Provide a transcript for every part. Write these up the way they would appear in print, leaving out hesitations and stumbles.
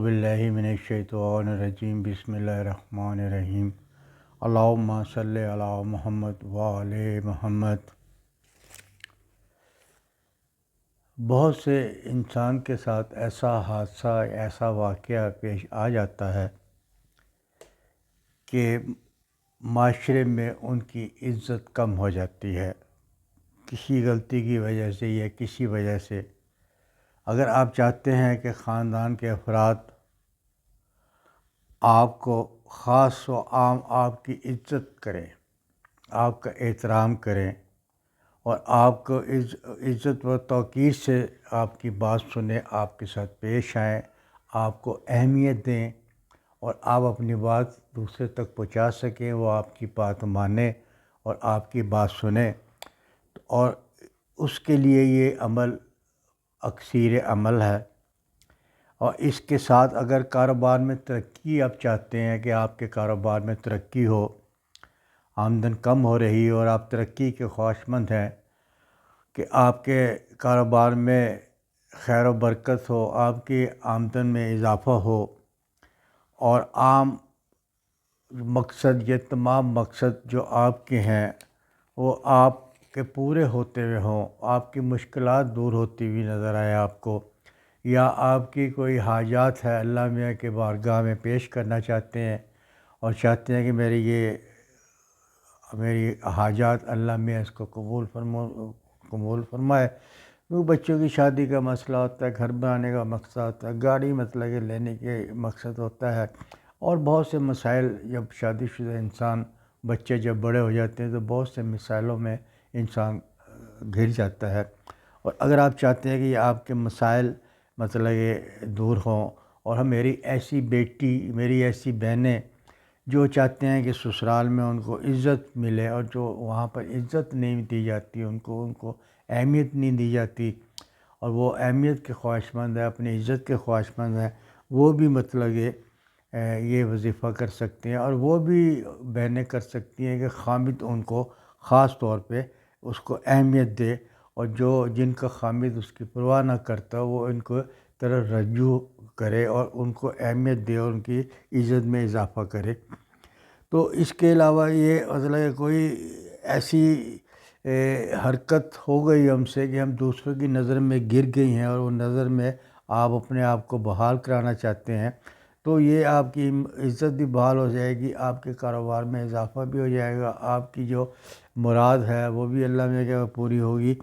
باللہ من الشیطان الرجیم بسم اللہ الرحمن الرحیم اللہم صلی علی محمد وآل محمد۔ بہت سے انسان کے ساتھ ایسا حادثہ ایسا واقعہ پیش آ جاتا ہے کہ معاشرے میں ان کی عزت کم ہو جاتی ہے کسی غلطی کی وجہ سے یا کسی وجہ سے۔ اگر آپ چاہتے ہیں کہ خاندان کے افراد آپ کو خاص و عام آپ کی عزت کریں، آپ کا احترام کریں اور آپ کو عزت و توقیر سے آپ کی بات سنیں، آپ کے ساتھ پیش آئیں، آپ کو اہمیت دیں اور آپ اپنی بات دوسرے تک پہنچا سکیں، وہ آپ کی بات مانیں اور آپ کی بات سنیں، اور اس کے لیے یہ عمل اکثیر عمل ہے۔ اور اس کے ساتھ اگر کاروبار میں ترقی آپ چاہتے ہیں کہ آپ کے کاروبار میں ترقی ہو، آمدن کم ہو رہی اور آپ ترقی کے خواہشمند ہیں کہ آپ کے کاروبار میں خیر و برکت ہو، آپ کی آمدن میں اضافہ ہو اور عام مقصد یہ تمام مقصد جو آپ کے ہیں وہ آپ کے پورے ہوتے ہوئے ہوں، آپ کی مشکلات دور ہوتی ہوئی نظر آئے آپ کو، یا آپ کی کوئی حاجات ہے اللہ میاں کے بارگاہ میں پیش کرنا چاہتے ہیں اور چاہتے ہیں کہ میری حاجات اللہ میاں اس کو قبول فرمائے۔ وہ بچوں کی شادی کا مسئلہ ہوتا ہے، گھر بنانے کا مقصد ہوتا ہے، گاڑی مطلب کہ لینے کے مقصد ہوتا ہے، اور بہت سے مسائل۔ جب شادی شدہ انسان بچے جب بڑے ہو جاتے ہیں تو بہت سے مسائلوں میں انسان گھر جاتا ہے۔ اور اگر آپ چاہتے ہیں کہ یہ آپ کے مسائل مطلب یہ دور ہوں، اور میری ایسی بیٹی، میری ایسی بہنیں جو چاہتے ہیں کہ سسرال میں ان کو عزت ملے اور جو وہاں پر عزت نہیں دی جاتی، ان کو اہمیت نہیں دی جاتی، اور وہ اہمیت کے خواہشمند ہیں، اپنی عزت کے خواہشمند ہیں، وہ بھی مطلب یہ وظیفہ کر سکتے ہیں، اور وہ بھی بہنیں کر سکتی ہیں کہ خامد ان کو خاص طور پہ اس کو اہمیت دے، اور جن کا خامد اس کی پرواہ نہ کرتا وہ ان کو طرف رجوع کرے اور ان کو اہمیت دے اور ان کی عزت میں اضافہ کرے۔ تو اس کے علاوہ یہ مطلب کوئی ایسی حرکت ہو گئی ہم سے کہ ہم دوسروں کی نظر میں گر گئی ہیں اور وہ نظر میں آپ اپنے آپ کو بحال کرانا چاہتے ہیں، تو یہ آپ کی عزت بھی بحال ہو جائے گی، آپ کے کاروبار میں اضافہ بھی ہو جائے گا، آپ کی جو مراد ہے وہ بھی اللہ میں کہ پوری ہوگی۔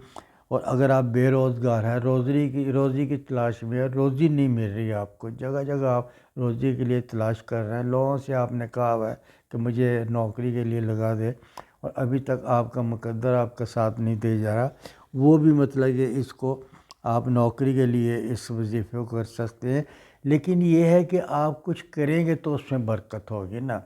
اور اگر آپ بے روزگار ہیں، روزی کی تلاش میں، روزی نہیں مل رہی آپ کو، جگہ جگہ آپ روزی کے لیے تلاش کر رہے ہیں، لوگوں سے آپ نے کہا ہوا ہے کہ مجھے نوکری کے لیے لگا دے، اور ابھی تک آپ کا مقدر آپ کا ساتھ نہیں دے جا رہا، وہ بھی مطلب کہ اس کو آپ نوکری کے لیے اس وظیفے کو کر سکتے ہیں، لیکن یہ ہے کہ آپ کچھ کریں گے تو اس میں برکت ہوگی نا۔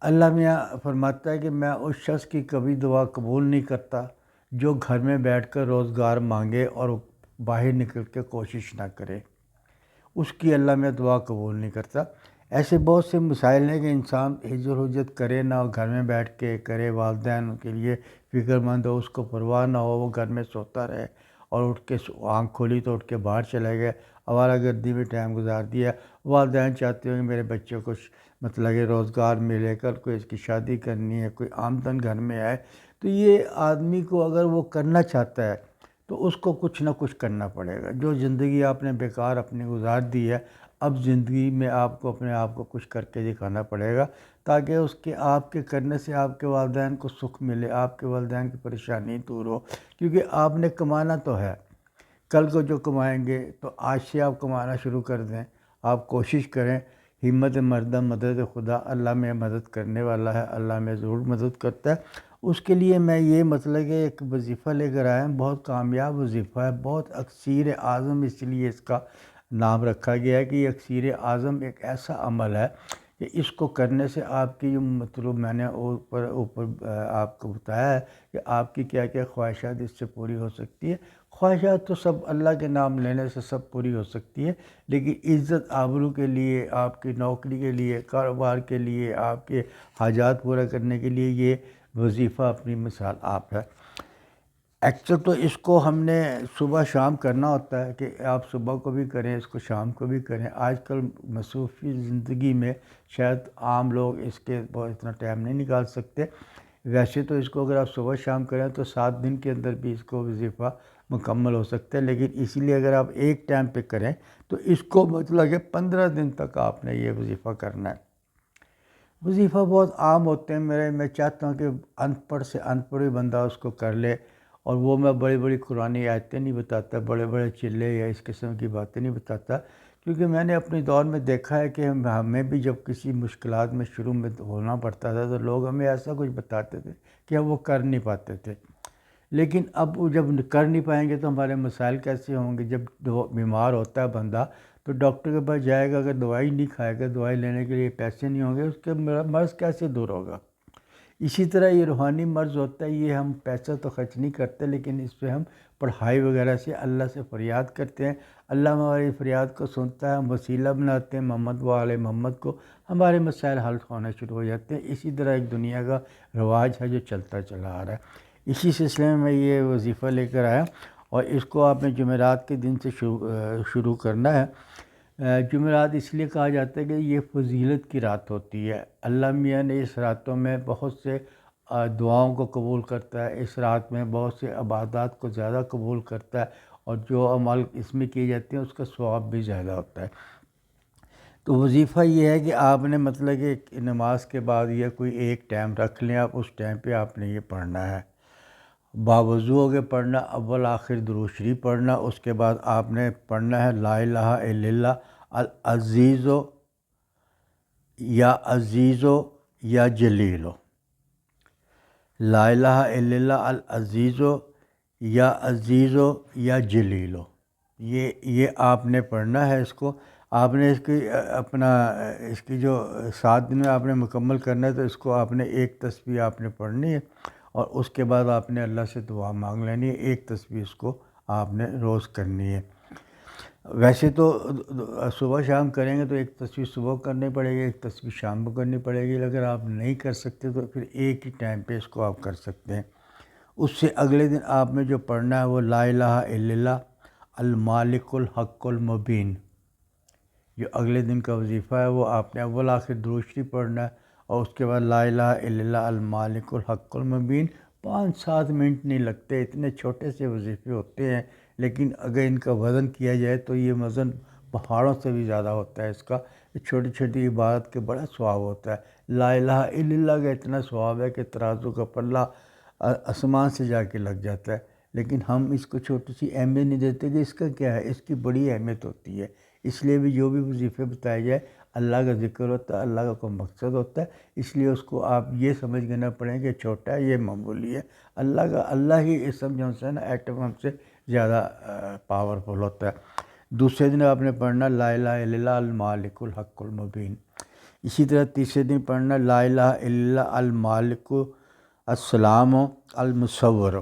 اللہ میاں فرماتا ہے کہ میں اس شخص کی کبھی دعا قبول نہیں کرتا جو گھر میں بیٹھ کر روزگار مانگے اور باہر نکل کے کوشش نہ کرے، اس کی اللہ میں دعا قبول نہیں کرتا۔ ایسے بہت سے مسائل ہیں کہ انسان ہجر حجت کرے نہ، گھر میں بیٹھ کے کرے، والدین کے لیے فکر مند ہو، اس کو پرواہ نہ ہو، وہ گھر میں سوتا رہے اور اٹھ کے آنکھ کھولی تو اٹھ کے باہر چلے گئے، آوارہ گردی میں ٹائم گزار دیا۔ والدین چاہتے ہوں کہ میرے بچوں کو مطلب کہ روزگار ملے، کل کوئی اس کی شادی کرنی ہے، کوئی آمدن گھر میں آئے، تو یہ آدمی کو اگر وہ کرنا چاہتا ہے تو اس کو کچھ نہ کچھ کرنا پڑے گا۔ جو زندگی آپ نے بیکار اپنی گزار دی ہے، اب زندگی میں آپ کو اپنے آپ کو کچھ کر کے دکھانا پڑے گا، تاکہ اس کے آپ کے کرنے سے آپ کے والدین کو سکھ ملے، آپ کے والدین کی پریشانی دور ہو، کیونکہ آپ نے کمانا تو ہے، کل کو جو کمائیں گے تو آج سے آپ کمانا شروع کر دیں، آپ کوشش کریں۔ ہمت مردہ مدد خدا، اللہ میں مدد کرنے والا ہے، اللہ میں ضرور مدد کرتا ہے۔ اس کے لیے میں یہ مطلب کہ ایک وظیفہ لے کر آیا ہوں، بہت کامیاب وظیفہ ہے، بہت اکثیر اعظم، اس لیے اس کا نام رکھا گیا ہے کہ یہ اکثیر اعظم ایک ایسا عمل ہے کہ اس کو کرنے سے آپ کی جو مطلب میں نے اوپر آپ کو بتایا ہے کہ آپ کی کیا کیا خواہشات اس سے پوری ہو سکتی ہے۔ خواہشات تو سب اللہ کے نام لینے سے سب پوری ہو سکتی ہے، لیکن عزت آبرو کے لیے، آپ کی نوکری کے لیے، کاروبار کے لیے، آپ کے حاجات پورا کرنے کے لیے یہ وظیفہ اپنی مثال آپ ہے۔ ایکچوئل تو اس کو ہم نے صبح شام کرنا ہوتا ہے کہ آپ صبح کو بھی کریں، اس کو شام کو بھی کریں۔ آج کل مصروفی زندگی میں شاید عام لوگ اس کے بہت اتنا ٹائم نہیں نکال سکتے۔ ویسے تو اس کو اگر آپ صبح شام کریں تو 7 دن کے اندر بھی اس کو وظیفہ مکمل ہو سکتا ہے، لیکن اسی لیے اگر آپ ایک ٹائم پہ کریں تو اس کو مطلب کہ 15 دن تک آپ نے یہ وظیفہ کرنا ہے۔ وظیفہ بہت عام ہوتے ہیں میں چاہتا ہوں کہ ان پڑھ سے ان پڑھ بندہ اس کو کر لے، اور وہ میں بڑی بڑی قرآنی آیتیں نہیں بتاتا، بڑے بڑے چلے یا اس قسم کی باتیں نہیں بتاتا، کیونکہ میں نے اپنے دور میں دیکھا ہے کہ ہمیں بھی جب کسی مشکلات میں شروع میں ہونا پڑتا تھا تو لوگ ہمیں ایسا کچھ بتاتے تھے کہ ہم وہ کر نہیں پاتے تھے، لیکن اب وہ جب کر نہیں پائیں گے تو ہمارے مسائل کیسے ہوں گے؟ جب بیمار ہوتا ہے بندہ تو ڈاکٹر کے پاس جائے گا، اگر دوائی نہیں کھائے گا، دوائی لینے کے لیے پیسے نہیں ہوں گے، اس کے مرض کیسے دور ہوگا؟ اسی طرح یہ روحانی مرض ہوتا ہے، یہ ہم پیسہ تو خرچ نہیں کرتے، لیکن اس پہ ہم پڑھائی وغیرہ سے اللہ سے فریاد کرتے ہیں، اللہ ہماری فریاد کو سنتا ہے، ہم وسیلہ بناتے ہیں محمد و آل محمد کو، ہمارے مسائل حل ہونے شروع ہو جاتے ہیں۔ اسی طرح ایک دنیا کا رواج ہے جو چلتا چلا آ رہا ہے۔ اسی سلسلے میں یہ وظیفہ لے کر آیا، اور اس کو آپ نے جمعرات کے دن سے شروع کرنا ہے۔ جمعرات اس لیے کہا جاتا ہے کہ یہ فضیلت کی رات ہوتی ہے، اللہ میاں نے اس راتوں میں بہت سے دعاؤں کو قبول کرتا ہے، اس رات میں بہت سے عبادات کو زیادہ قبول کرتا ہے، اور جو عمل اس میں کیے جاتے ہیں اس کا ثواب بھی زیادہ ہوتا ہے۔ تو وظیفہ یہ ہے کہ آپ نے مطلب کہ نماز کے بعد یا کوئی ایک ٹائم رکھ لیں، آپ اس ٹائم پہ آپ نے یہ پڑھنا ہے، باوضو ہو کے پڑھنا، اول آخر درود شریف پڑھنا، اس کے بعد آپ نے پڑھنا ہے لا الہ الا اللہ العزیزو یا جلیلو، لا الہ الا اللہ العزیزو یا جلیلو، یہ آپ نے پڑھنا ہے۔ اس کو آپ نے اس کی جو 7 دن میں آپ نے مکمل کرنا ہے، تو اس کو آپ نے ایک تسبیح آپ نے پڑھنی ہے، اور اس کے بعد آپ نے اللہ سے دعا مانگ لینی ہے، ایک تسبیح اس کو آپ نے روز کرنی ہے۔ ویسے تو صبح شام کریں گے تو ایک تسبیح صبح کرنی پڑے گی، ایک تسبیح شام کو کرنی پڑے گی، اگر آپ نہیں کر سکتے تو پھر ایک ہی ٹائم پہ اس کو آپ کر سکتے ہیں۔ اس سے اگلے دن آپ نے جو پڑھنا ہے وہ لا الہ الا اللہ المالک الحق المبین، جو اگلے دن کا وظیفہ ہے وہ آپ نے اول آخر درود شریف پڑھنا ہے، اور اس کے بعد لا الہ الا اللہ المالک الحق المبین۔ 5-7 منٹ نہیں لگتے، اتنے چھوٹے سے وظیفے ہوتے ہیں، لیکن اگر ان کا وزن کیا جائے تو یہ وزن پہاڑوں سے بھی زیادہ ہوتا ہے اس کا۔ چھوٹی چھوٹی عبادت کے بڑا ثواب ہوتا ہے۔ لا الہ الا اللہ کا اتنا ثواب ہے کہ ترازو کا پلہ آسمان سے جا کے لگ جاتا ہے، لیکن ہم اس کو چھوٹی سی اہمیت نہیں دیتے کہ اس کا کیا ہے، اس کی بڑی اہمیت ہوتی ہے۔ اس لیے بھی جو بھی وظیفے بتائے جائے اللہ کا ذکر ہوتا ہے، اللہ کا کوئی مقصد ہوتا ہے، اس لیے اس کو آپ یہ سمجھ کے نہ پڑھیں کہ چھوٹا ہے، یہ معمولی ہے۔ اللہ ہی اسم جو ہے نا ایٹم ہم سے زیادہ پاورفل ہوتا ہے۔ دوسرے دن آپ نے پڑھنا لا الہ الا اللہ المالک الحق المبین۔ اسی طرح تیسرے دن پڑھنا لا الہ الا اللہ المالک السلام المصور،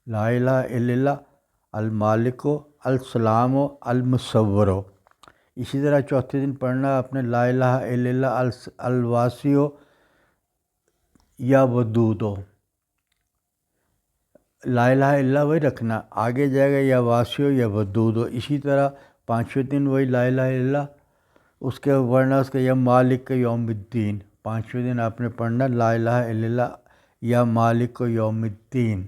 لا الہ الا اللہ المالک السلام المصور۔ اسی طرح چوتھے دن پڑھنا آپ نے لا الہ الا اللہ الواسی یا ودودو، لا الہ الا اللہ وہی رکھنا، آگے جائے گا یا واسیو یا ودودو۔ اسی طرح پانچویں دن وہی لا الہ الا اللہ، اس کے ورنہ اس کا یا مالک یوم الدین، پانچویں دن آپ نے پڑھنا لا الہ الا اللہ یا مالک یوم الدین،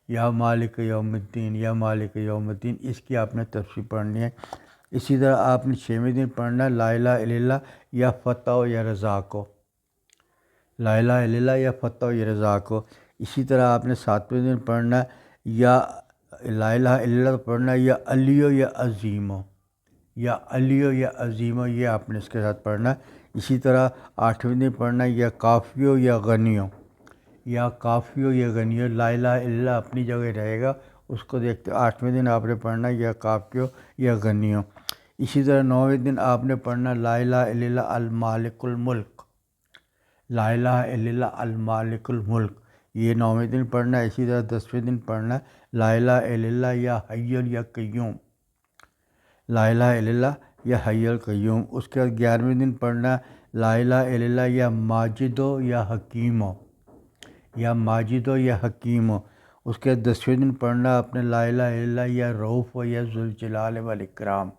یا مالک یوم الدین، یا مالک یوم الدین، اس کی آپ نے تفسیر پڑھنی ہے۔ اسی طرح آپ نے چھویں دن پڑھنا لا الہ الا اللہ یا فتح یا رزاق، لا الہ الا اللہ یا فتح یا رزاق۔ اسی طرح آپ نے ساتویں دن پڑھنا یا لا الہ الا اللہ پڑھنا یا علیو یا عظیمو، یا علیو یا عظیمو، یہ آپ نے اس کے ساتھ پڑھنا۔ اسی طرح آٹھویں دن پڑھنا یا کافیو یا غنیو، یا کافیو یا غنیو، لا الہ الا اللہ اپنی جگہ رہے گا، اس کو دیکھتے آٹھویں دن آپ نے پڑھنا یا کافیو یا غنیو۔ اسی طرح نویں دن آپ نے پڑھنا لا الہ الا اللہ المالک الملک، لا الہ الا اللہ المالک الملک، یہ نویں دن پڑھنا۔ اسی طرح 10ویں دن پڑھنا لا الہ الا اللہ یا حی یا قیوم، لا الہ الا اللہ یا حی القیوم۔ اس کے بعد 11ویں دن پڑھنا لا الہ الا اللہ یا ماجدو یا حکیمو، یا ماجدو یا حکیمو۔ اس کے 10ویں دن پڑھنا اپنے لا الہ الا اللہ یا رؤوف و یا ذوالجلال والاکرام،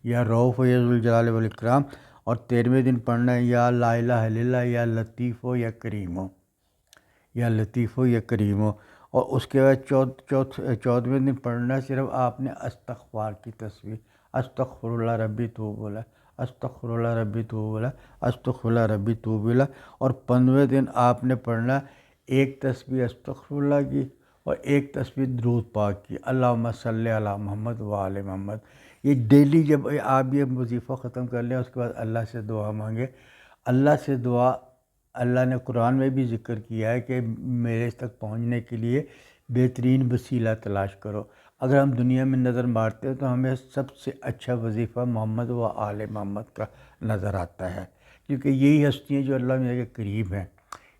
یا رؤوف و یا ذوالجلال والاکرام، اور 13ویں دن پڑھنا ہے یا لا الہ الا اللہ یا لطیف و یا کریم ہو، یا لطیف ہو یا کریم ہو۔ اور اس کے بعد 14ویں دن پڑھنا ہے صرف آپ نے استغفار کی تسبیح، استغفر اللہ ربی توب الیہ، استغفر اللہ ربی توب الیہ، استغفر اللہ ربی توب الیہ۔ اور 15ویں دن آپ نے پڑھنا ہے ایک تسبیح استغفر اللہ کی اور ایک تسبیح درود پاک کی، اللہم صلی علی محمد و آل محمد۔ یہ ڈیلی جب آپ یہ وظیفہ ختم کر لیں، اس کے بعد اللہ سے دعا مانگے۔ اللہ سے دعا، اللہ نے قرآن میں بھی ذکر کیا ہے کہ میرے تک پہنچنے کے لیے بہترین وسیلہ تلاش کرو۔ اگر ہم دنیا میں نظر مارتے ہیں تو ہمیں سب سے اچھا وظیفہ محمد و آل محمد کا نظر آتا ہے، کیونکہ یہی ہستیاں جو اللہ میاں کے قریب ہیں،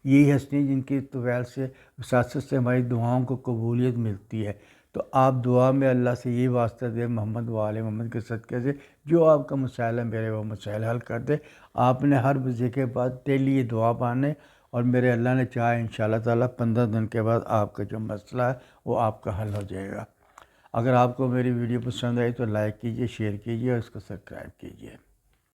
یہی ہستیاں جن کی طویل سے وساطت سے ہماری دعاؤں کو قبولیت ملتی ہے۔ تو آپ دعا میں اللہ سے یہ واسطہ دیں محمد و آل محمد کے صدقے سے، جو آپ کا مسائل ہے میرے وہ مسائل حل کر دے۔ آپ نے ہر وظیفے کے بعد ڈیلی یہ دعا پڑھنے، اور میرے اللہ نے چاہا انشاءاللہ تعالیٰ 15 دن کے بعد آپ کا جو مسئلہ ہے وہ آپ کا حل ہو جائے گا۔ اگر آپ کو میری ویڈیو پسند آئی تو لائک کیجیے، شیئر کیجیے اور اس کو سبسکرائب کیجیے۔